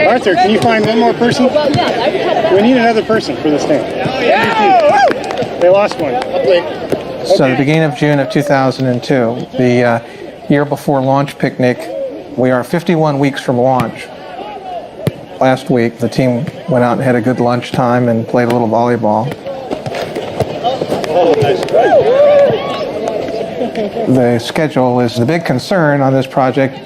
Arthur, can you find one more person? We need another person for this thing. They lost one. So the beginning of June of 2002, the year before launch picnic, we are 51 weeks from launch. Last week, the team went out and had a good lunch time and played a little volleyball. The schedule is the big concern on this project.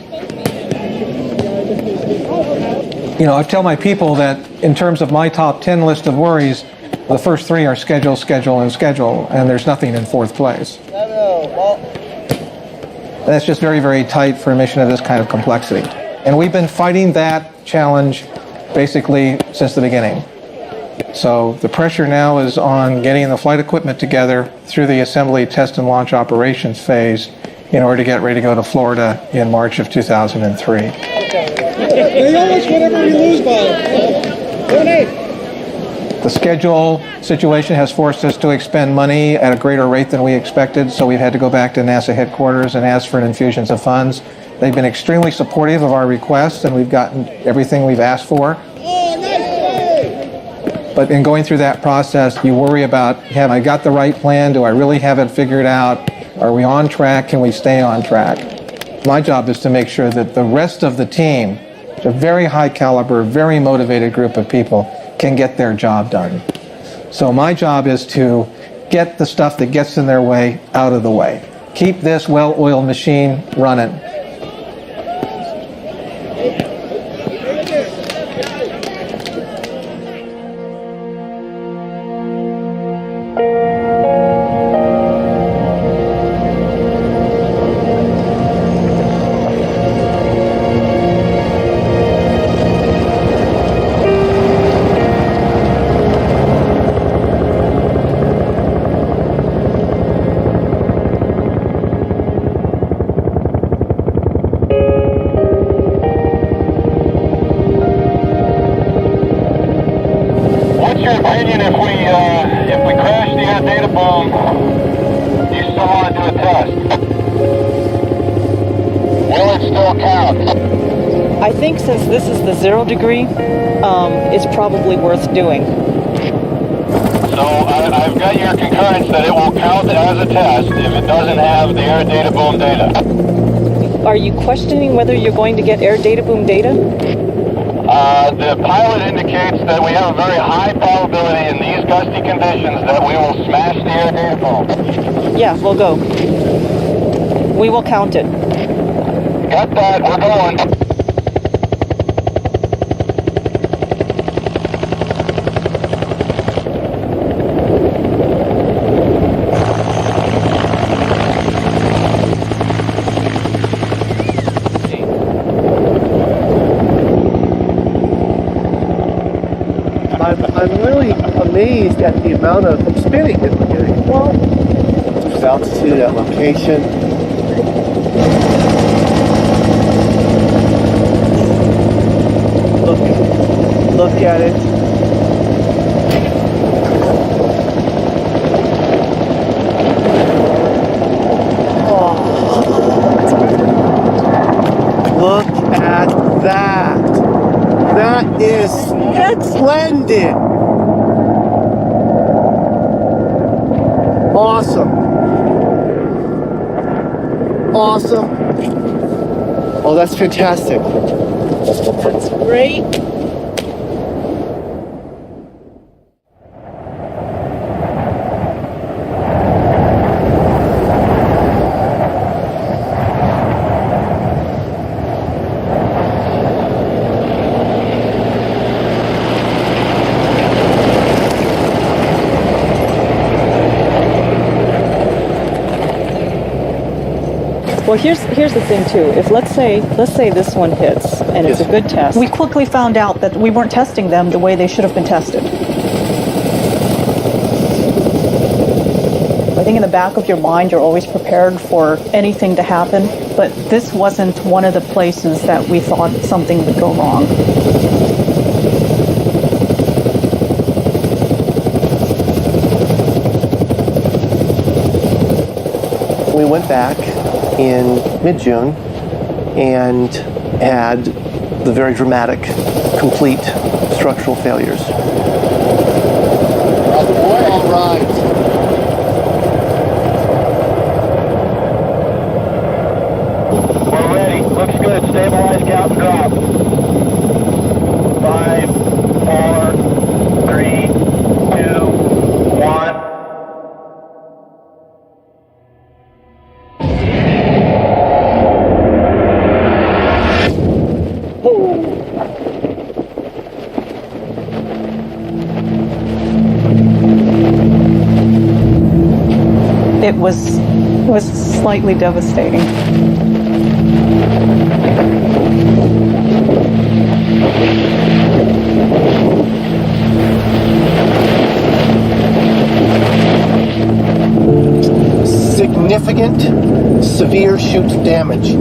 You know, I tell my people that in terms of my top 10 list of worries, the first three are schedule, schedule, and schedule, and there's nothing in fourth place. That's just very, very tight for a mission of this kind of complexity. And we've been fighting that challenge basically since the beginning. So the pressure now is on getting the flight equipment together through the assembly, test, and launch operations phase in order to get ready to go to Florida in March of 2003. They always whatever we lose by. Donate. The schedule situation has forced us to expend money at a greater rate than we expected, so we've had to go back to NASA headquarters and ask for an infusion of funds. They've been extremely supportive of our requests, and we've gotten everything we've asked for. But in going through that process, you worry about, have I got the right plan? Do I really have it figured out? Are we on track? Can we stay on track? My job is to make sure that the rest of the team, a very high caliber, very motivated group of people, can get their job done. So my job is to get the stuff that gets in their way out of the way. Keep this well-oiled machine running. I think since this is the 0 degree, it's probably worth doing. So I've got your concurrence that it will count as a test if it doesn't have the air data boom data. Are you questioning whether you're going to get air data boom data? The pilot indicates that we have a very high probability in these gusty conditions that we will smash the air data boom. Yeah, we'll go. We will count it. Got that, we're going. I'm really amazed at the amount of spinning that we're getting. Well, just altitude at location. Look at it. Oh, look at that. That is splendid. Awesome. Awesome. Oh, that's fantastic. That's great. Well, here's the thing too. If let's say this one hits and it's a good test. We quickly found out that we weren't testing them the way they should have been tested. I think in the back of your mind, you're always prepared for anything to happen, but this wasn't one of the places that we thought something would go wrong. we went back in mid-June and had the very dramatic, complete structural failures. All right. We're ready. Looks good. Stabilize, count, and drop. 5, 4, 3, 2, 1. It was slightly devastating. Significant, severe chute damage.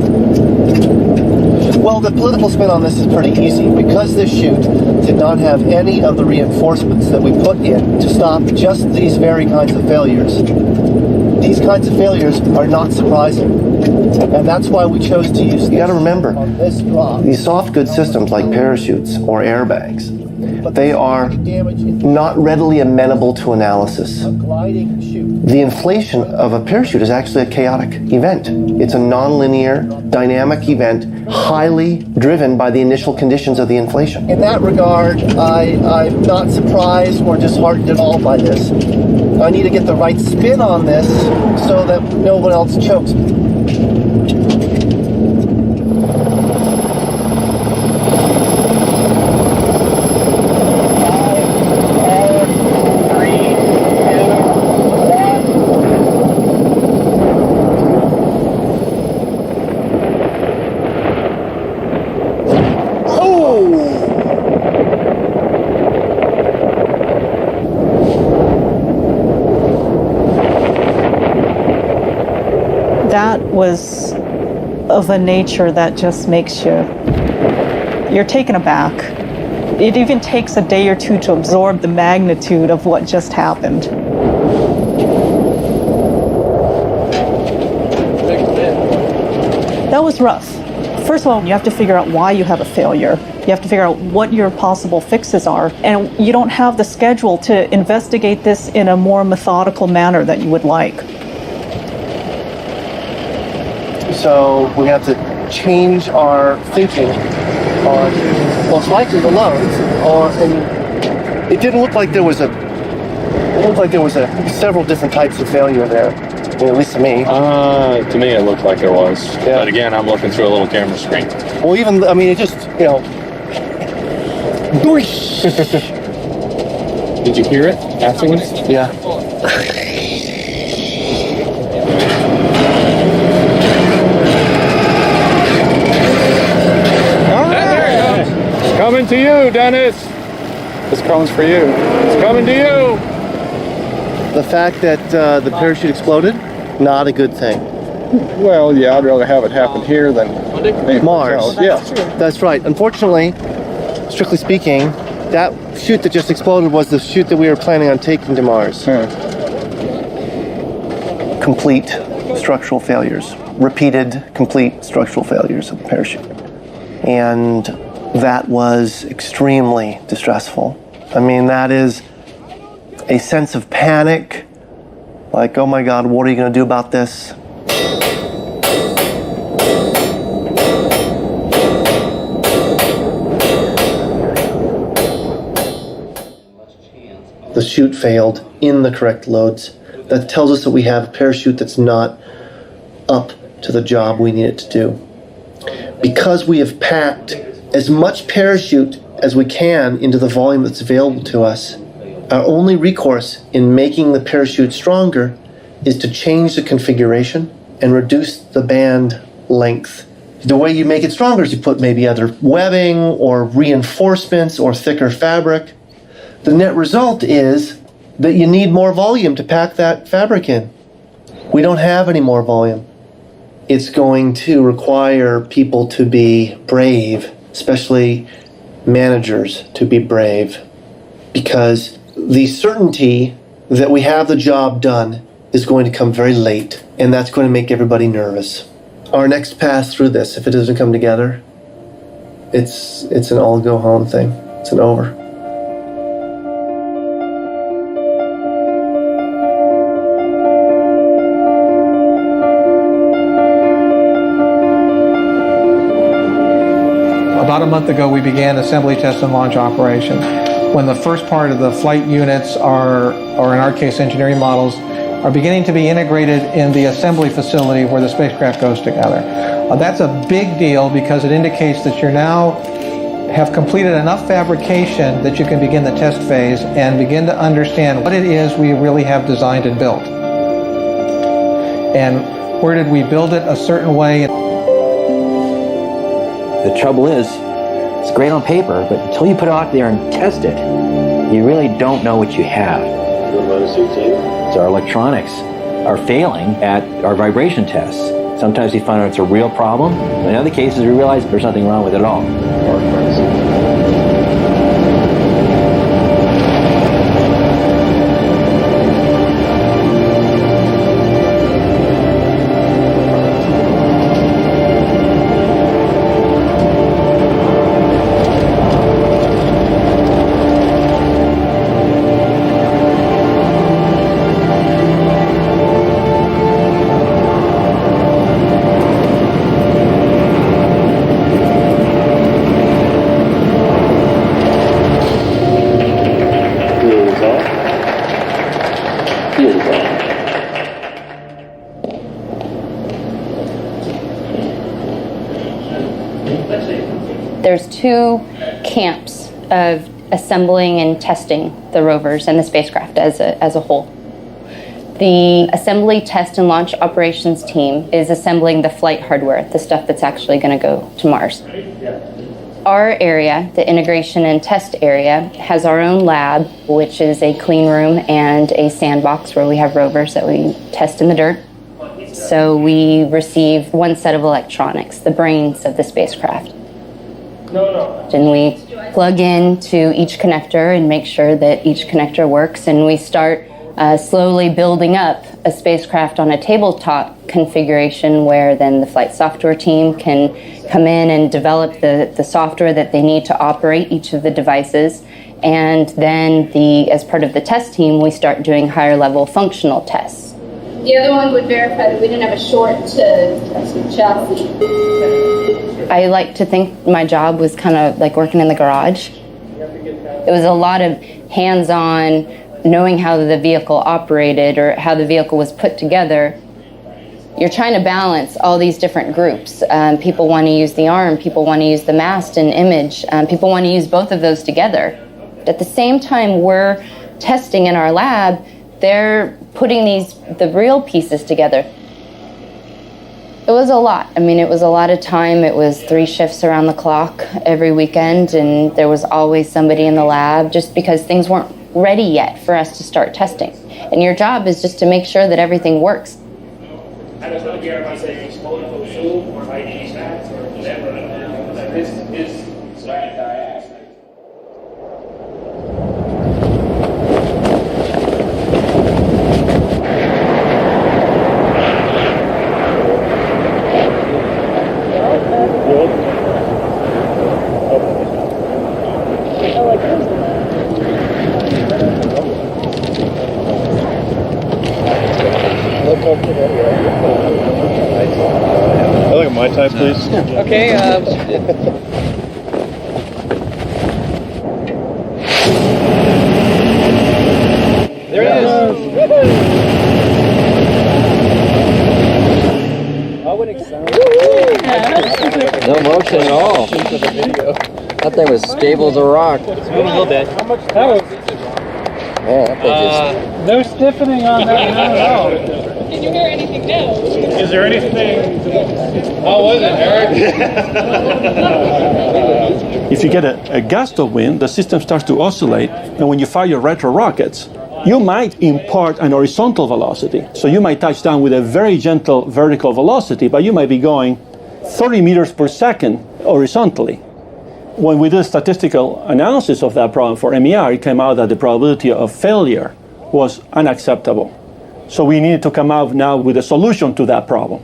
Well, the political spin on this is pretty easy. Because this chute did not have any of the reinforcements that we put in to stop just these very kinds of failures, these kinds of failures are not surprising. And that's why we chose to use. You got to remember, this drop, these soft goods systems like parachutes or airbags, they are not readily amenable to analysis. The inflation of a parachute is actually a chaotic event. It's a nonlinear, dynamic event, highly driven by the initial conditions of the inflation. In that regard, I'm not surprised or disheartened at all by this. I need to get the right spin on this so that no one else chokes me. That was of a nature that just makes you're taken aback. It even takes a day or two to absorb the magnitude of what just happened. That was rough. First of all, you have to figure out why you have a failure. You have to figure out what your possible fixes are. And you don't have the schedule to investigate this in a more methodical manner that you would like. So we have to change our thinking on most likely the loads. And it didn't look like there was several different types of failure there. I mean, at least to me. To me, it looked like there was. Yeah. But again, I'm looking through a little camera screen. Well, even, I mean, it just, you know. Did you hear it afterwards? Yeah. Coming to you, Dennis. This comes for you. It's coming to you. The fact that the parachute exploded, not a good thing. Well, yeah, I'd rather have it happen here than Mars. Yeah, that's right. Unfortunately, strictly speaking, that chute that just exploded was the chute that we were planning on taking to Mars. Complete structural failures. Repeated complete structural failures of the parachute. And that was extremely distressful. I mean, that is a sense of panic, like, oh my God, what are you going to do about this? The chute failed in the correct loads. That tells us that we have a parachute that's not up to the job we need it to do. Because we have packed as much parachute as we can into the volume that's available to us, our only recourse in making the parachute stronger is to change the configuration and reduce the band length. The way you make it stronger is you put maybe other webbing or reinforcements or thicker fabric. The net result is that you need more volume to pack that fabric in. We don't have any more volume. It's going to require people to be brave, especially managers to be brave, because the certainty that we have the job done is going to come very late, and that's going to make everybody nervous. Our next pass through this, if it doesn't come together, it's an all go home thing. It's an over. About a month ago, we began assembly, test, and launch operations. When the first part of the flight units or in our case, engineering models, are beginning to be integrated in the assembly facility where the spacecraft goes together. That's a big deal because it indicates that you now have completed enough fabrication that you can begin the test phase and begin to understand what it is we really have designed and built. And where did we build it a certain way? The trouble is, it's great on paper, but until you put it out there and test it, you really don't know what you have. So our electronics are failing at our vibration tests. Sometimes we find out it's a real problem. In other cases, we realize there's nothing wrong with it at all. There's two camps of assembling and testing the rovers and the spacecraft as a whole. The assembly, test, and launch operations team is assembling the flight hardware, the stuff that's actually going to go to Mars. Our area, the integration and test area, has our own lab, which is a clean room and a sandbox where we have rovers that we test in the dirt. So we receive one set of electronics, the brains of the spacecraft. And we plug into each connector and make sure that each connector works, and we start slowly building up a spacecraft on a tabletop configuration where then the flight software team can come in and develop the software that they need to operate each of the devices. And then as part of the test team, we start doing higher level functional tests. The other one would verify that we didn't have a short to chassis. I like to think my job was kind of like working in the garage. It was a lot of hands-on, knowing how the vehicle operated or how the vehicle was put together. You're trying to balance all these different groups. People want to use the arm, people want to use the mast and image, people want to use both of those together. At the same time we're testing in our lab, they're putting the real pieces together. It was a lot. I mean, it was a lot of time. It was 3 shifts around the clock every weekend, and there was always somebody in the lab just because things weren't ready yet for us to start testing. And your job is just to make sure that everything works. I don't know if I say exposure for Zoom or ID stats or whatever. This slide that I asked. I look at my type, please. Okay. There it is. No motion at all. That thing was stable as a rock. It's moving a little bit. How much power? Yeah, that thing No stiffening on that at all. Did you hear anything new? Is there anything? How was it, Eric? If you get a gust of wind, the system starts to oscillate, and when you fire your retro rockets, you might impart an horizontal velocity. So you might touch down with a very gentle vertical velocity, but you might be going 30 meters per second horizontally. When we did a statistical analysis of that problem for MER, it came out that the probability of failure was unacceptable. So we needed to come out now with a solution to that problem.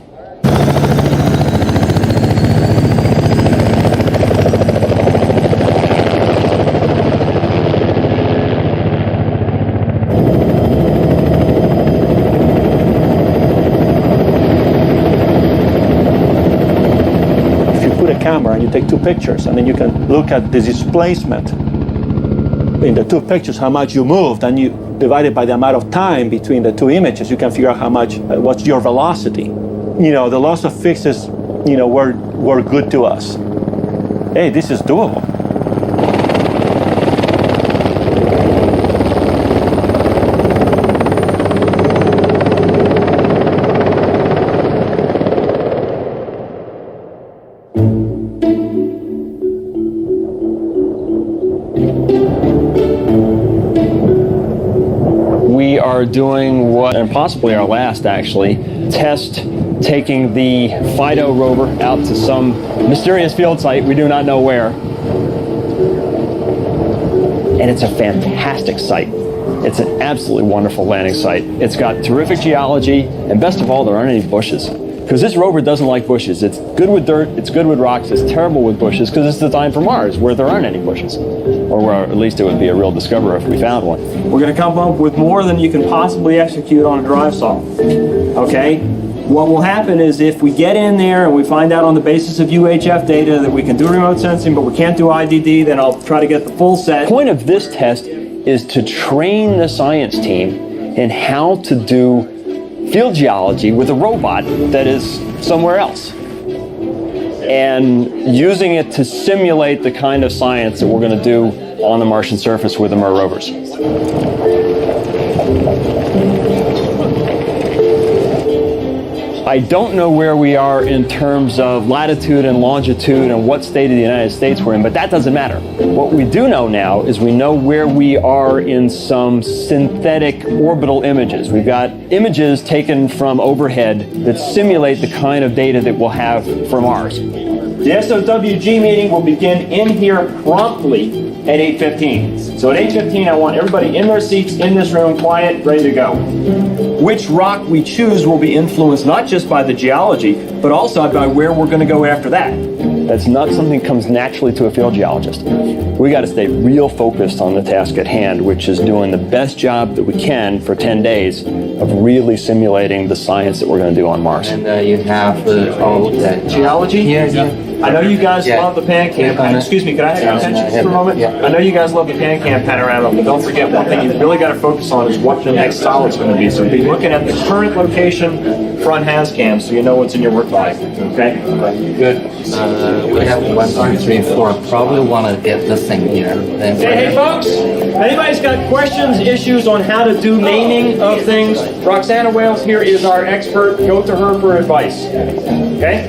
Camera and you take two pictures, and then you can look at the displacement in the two pictures, how much you moved, and you divide it by the amount of time between the two images. You can figure out how much, what's your velocity. You know, the loss of fixes, you know, were good to us. Hey, this is doable. Doing what, and possibly our last actually, test taking the FIDO rover out to some mysterious field site, we do not know where. And it's a fantastic site. It's an absolutely wonderful landing site. It's got terrific geology, and best of all, there aren't any bushes. Because this rover doesn't like bushes. It's good with dirt, it's good with rocks, it's terrible with bushes because it's designed for Mars where there aren't any bushes. Or where at least it would be a real discovery if we found one. We're going to come up with more than you can possibly execute on a drive saw. Okay? What will happen is if we get in there and we find out on the basis of UHF data that we can do remote sensing but we can't do IDD, then I'll try to get the full set. The point of this test is to train the science team in how to do field geology with a robot that is somewhere else, and using it to simulate the kind of science that we're going to do on the Martian surface with the MER rovers. I don't know where we are in terms of latitude and longitude and what state of the United States we're in, but that doesn't matter. What we do know now is we know where we are in some synthetic orbital images. We've got images taken from overhead that simulate the kind of data that we'll have for Mars. The SOWG meeting will begin in here promptly at 8:15. So at 8:15, I want everybody in their seats, in this room, quiet, ready to go. Which rock we choose will be influenced not just by the geology, but also by where we're going to go after that. That's not something that comes naturally to a field geologist. We got to stay real focused on the task at hand, which is doing the best job that we can for 10 days of really simulating the science that we're going to do on Mars. And you have all of that. Geology? Yeah. I know you guys love the PanCam. Excuse me, can I have your attention for a moment? I know you guys love the PanCam panorama, but don't forget one thing you've really got to focus on is what the next solid's going to be. So be looking at the current location, front has cam, so you know what's in your work body. Okay? Good. We have 1, 2, 3, 4. Probably want to get this thing here. Hey folks, if anybody's got questions, issues on how to do naming of things, Roxana Wales here is our expert. Go to her for advice. Okay?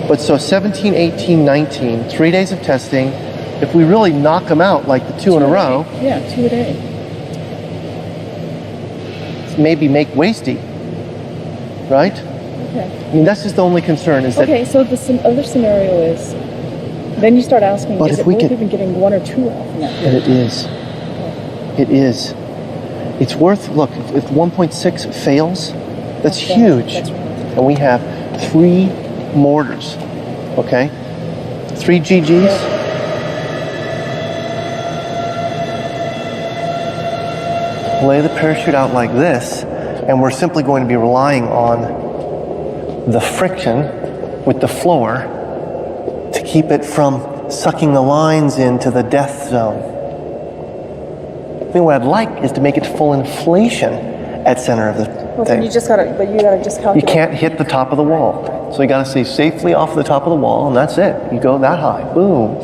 But so 17, 18, 19, 3 days of testing. If we really knock them out like the two in a row, Yeah, 2 a day. maybe make wasty, right? Okay. I mean, that's just the only concern is that. Okay, so the other scenario is, then you start asking, But is if it we worth could- even getting 1 or 2 off in that? And it is. It is. It's worth, look, if 1.6 fails, that's huge. That's right. And we have 3 mortars, okay? 3 GGs. Lay the parachute out like this, and we're simply going to be relying on the friction with the floor to keep it from sucking the lines into the death zone. I think what I'd like is to make it full inflation at center of the Well, thing. you gotta just You calculate. can't hit the top of the wall. So you gotta stay safely off the top of the wall, and that's it. You go that high, boom.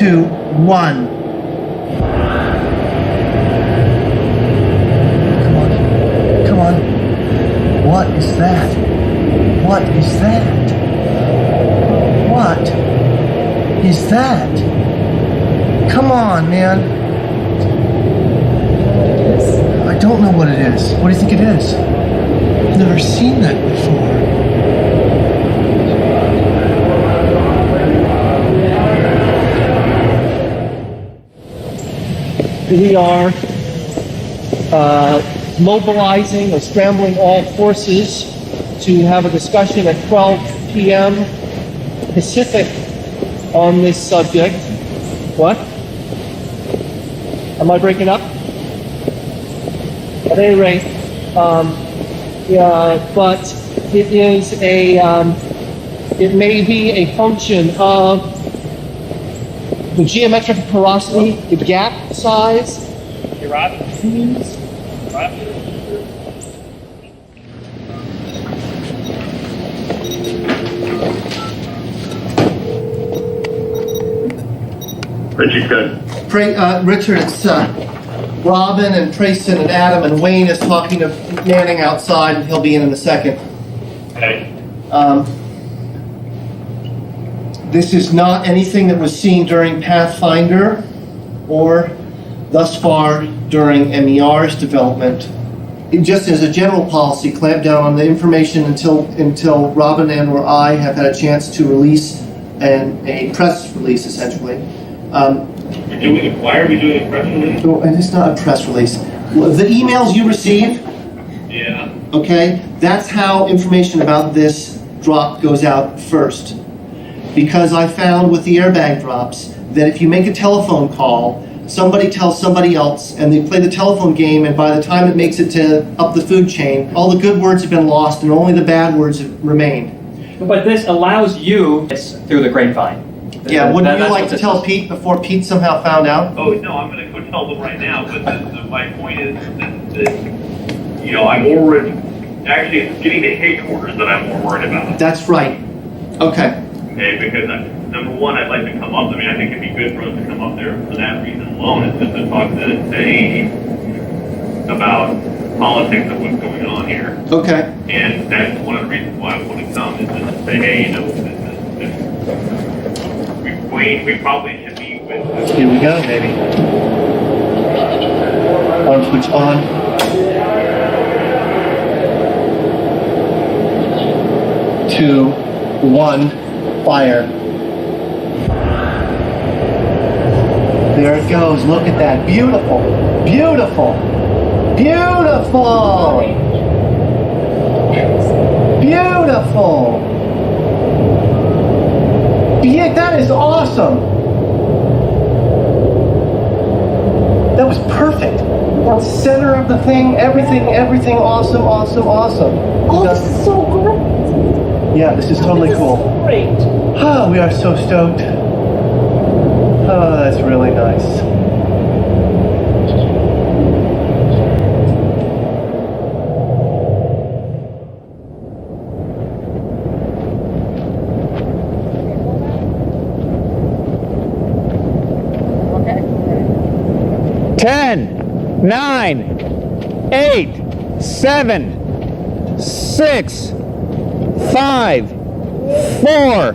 2, 1. Come on. What is that? What is that? What is that? Come on, man. I don't know what it is. What do you think it is? I've never seen that before. We are mobilizing or scrambling all forces to have a discussion at 12 p.m. Pacific on this subject. What? Am I breaking up? At any rate, but it is it may be a function of the geometric porosity, the gap size. Richard, good. Richard, it's Robin and Trayson and Adam, and Wayne is talking to Manning outside, and he'll be in a second. Okay. This is not anything that was seen during Pathfinder or thus far during MER's development. Just as a general policy, clamp down on the information until Robin and or I have had a chance to release a press release, essentially. Why are we doing a press release? And it's not a press release. The emails you receive, Yeah. okay, that's how information about this drop goes out first. Because I found with the airbag drops that if you make a telephone call, somebody tells somebody else and they play the telephone game, and by the time it makes it to up the food chain, all the good words have been lost and only the bad words have remained. But this allows you through the grapevine. Yeah, wouldn't you like to tell Pete before Pete somehow found out? Oh, no, I'm going to go tell them right now, but my point is that, you know, I'm more worried, actually it's getting to headquarters that I'm more worried about. That's right. Okay. Okay, because number one, I'd like to come up, I mean, I think it'd be good for us to come up there for that reason alone, is just to talk to Amy about politics of what's going on here. Okay. And that's one of the reasons why I want to come, is just to say, hey, you know, we probably should be with. Here we go, baby. On switch on. Two, one, fire. There it goes. Look at that. Beautiful. Beautiful. Beautiful. Beautiful. Yeah, that is awesome. That was perfect. Center of the thing, everything awesome, awesome, awesome. Oh, this is so great. Yeah, this is totally cool. Great. Oh, we are so stoked. Oh, that's really nice. Okay. 10, 9, 8, 7, 6, 5, 4,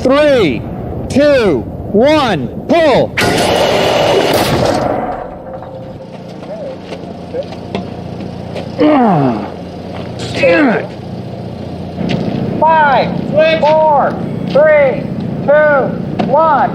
3, 2, 1, pull! Damn it! 5, 4, 3, 2, 1.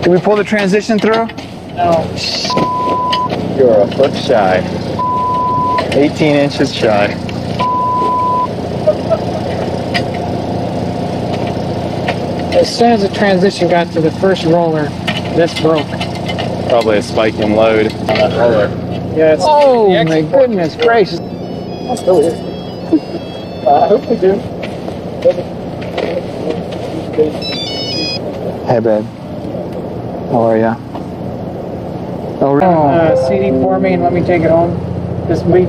Can we pull the transition through? No. You're a foot shy. 18 inches shy. As soon as the transition got to the first roller, this broke. Probably a spike in load on that roller. Yeah, it's oh my goodness gracious. I hope we do. Hey, babe. How are ya? Oh, CD for me and let me take it home this week.